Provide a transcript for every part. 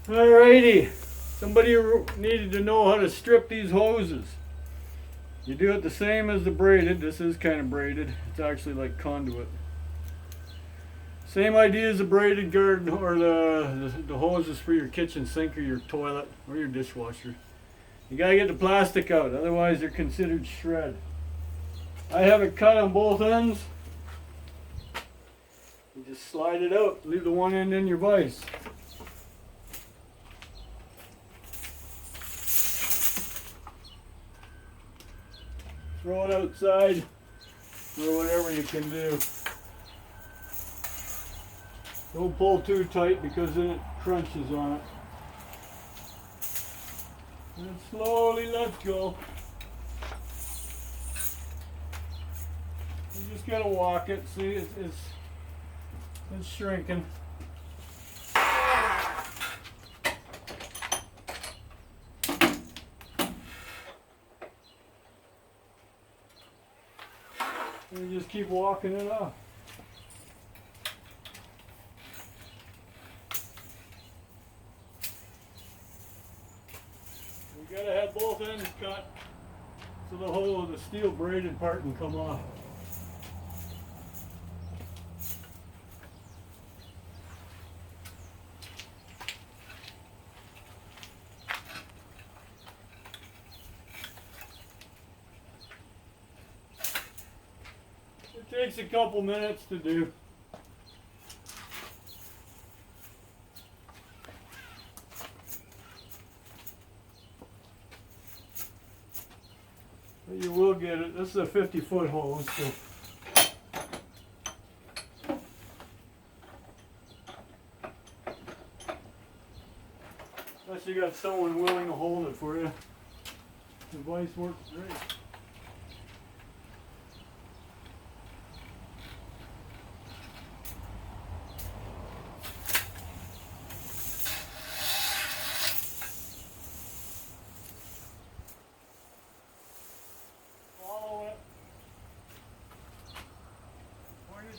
Alrighty, somebody needed to know how to strip these hoses. You do it the same as the braided. This is kind of braided. It's actually like conduit. Same idea as the braided guard or the hoses for your kitchen sink or your toilet or your dishwasher. You gotta get the plastic out, otherwise they're considered shred. I have it cut on both ends. You just slide it out, leave the one end in your vise. Throw it outside or whatever you can do. Don't pull too tight because then it crunches on it. And slowly let go. You just gotta walk it. See, it's shrinking. And you just keep walking it off. You gotta have both ends cut so the whole of the steel braided part can come off. It takes a couple minutes to do. But you will get it. This is a 50-foot hose, so unless you got someone willing to hold it for you, the vise works great.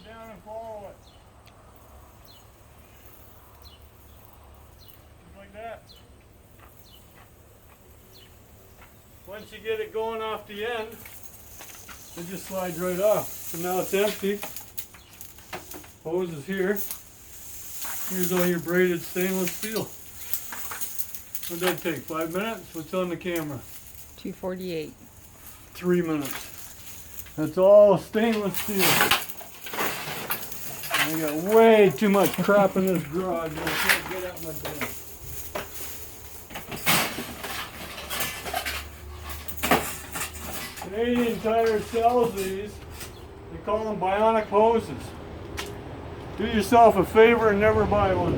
Down and follow it. Just like that. Once you get it going off the end, it just slides right off. So now it's empty. Hose is here. Here's all your braided stainless steel. What did that take? 5 minutes? What's on the camera? 2:48. 3 minutes. That's all stainless steel. I got way too much crap in this garage. I can't get out my bed. Canadian Tire sells these. They call them Bionic hoses. Do yourself a favor and never buy one.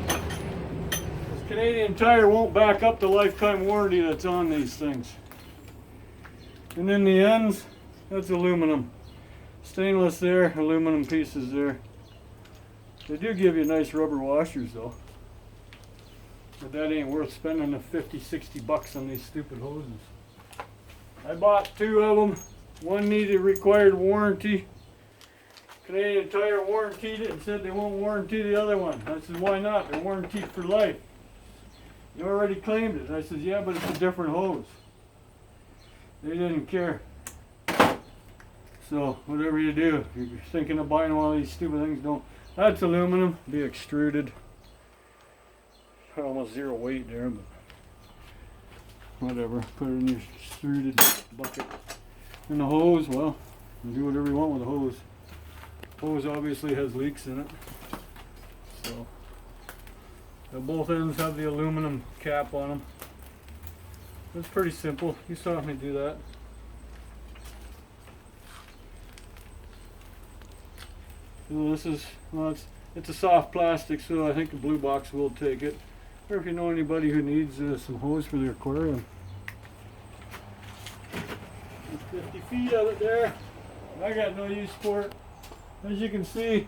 This Canadian Tire won't back up the lifetime warranty that's on these things. And then the ends, that's aluminum. Stainless there, aluminum pieces there. They do give you nice rubber washers though. But that ain't worth spending the 50, 60 bucks on these stupid hoses. I bought 2 of them. One needed required warranty. Canadian Tire warranted it and said they won't warranty the other one. I said, why not? They're warranted for life. You already claimed it. I said, yeah, but it's a different hose. They didn't care. So whatever you do, if you're thinking of buying one of these stupid things, don't. That's aluminum, be extruded. Almost zero weight there, but whatever. Put it in your extruded bucket. And the hose, well, you do whatever you want with the hose. Hose obviously has leaks in it. So both ends have the aluminum cap on them. It's pretty simple. You saw me do that. So this is, well, it's a soft plastic, so I think the blue box will take it. Or if you know anybody who needs some hose for their aquarium. There's 50 feet of it there. I got no use for it. As you can see,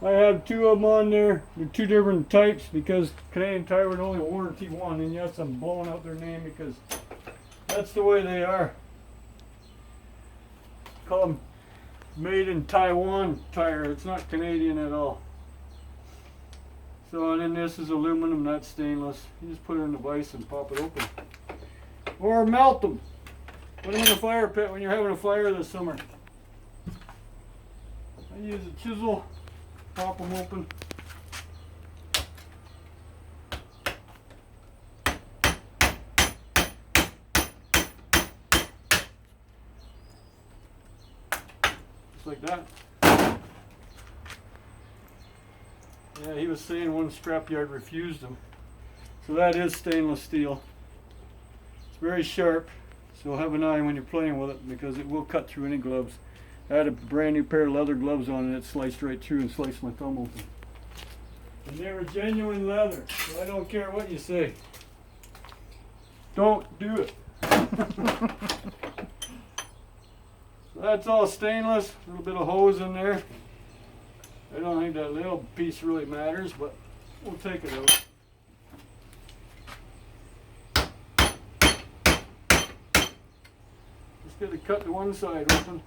I have 2 of them on there. They're 2 different types because Canadian Tire would only warranty one, and yes, I'm blowing out their name because that's the way they are. Call them made in Taiwan tire. It's not Canadian at all. So, and then this is aluminum, not stainless. You just put it in the vise and pop it open. Or melt them. Put them in a fire pit when you're having a fire this summer. I use a chisel, pop them open. Just like that. Yeah, he was saying one scrapyard refused them. So that is stainless steel. It's very sharp, so have an eye when you're playing with it because it will cut through any gloves. I had a brand new pair of leather gloves on and it sliced right through and sliced my thumb open. And they were genuine leather, so I don't care what you say. Don't do it. So that's all stainless, a little bit of hose in there. I don't think that little piece really matters, but we'll take it out. Just got to cut the one side open.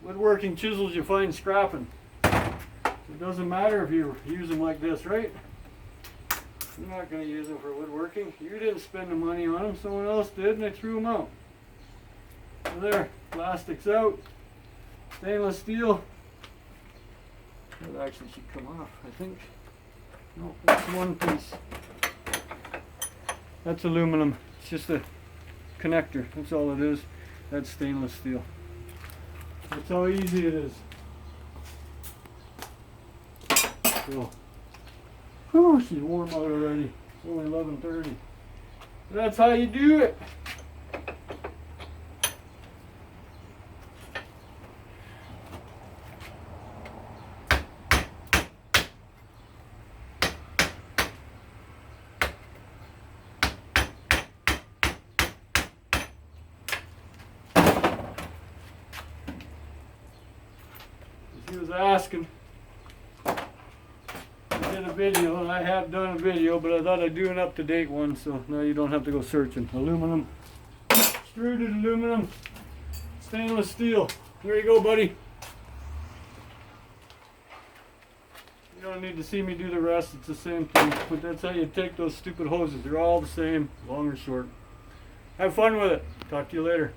Woodworking chisels you find scrapping. It doesn't matter if you use them like this, right? You're not going to use them for woodworking. You didn't spend the money on them, someone else did, and they threw them out. So there, plastic's out. Stainless steel. That actually should come off, I think. No, that's one piece. That's aluminum. It's just a connector. That's all it is. That's stainless steel. That's how easy it is. So, whew, she's warm out already. It's only 11:30. That's how you do it. He was asking. I did a video, and I have done a video, but I thought I'd do an up-to-date one, so now you don't have to go searching. Aluminum, extruded aluminum, stainless steel. There you go, buddy. You don't need to see me do the rest, it's the same thing. But that's how you take those stupid hoses. They're all the same, long or short. Have fun with it. Talk to you later.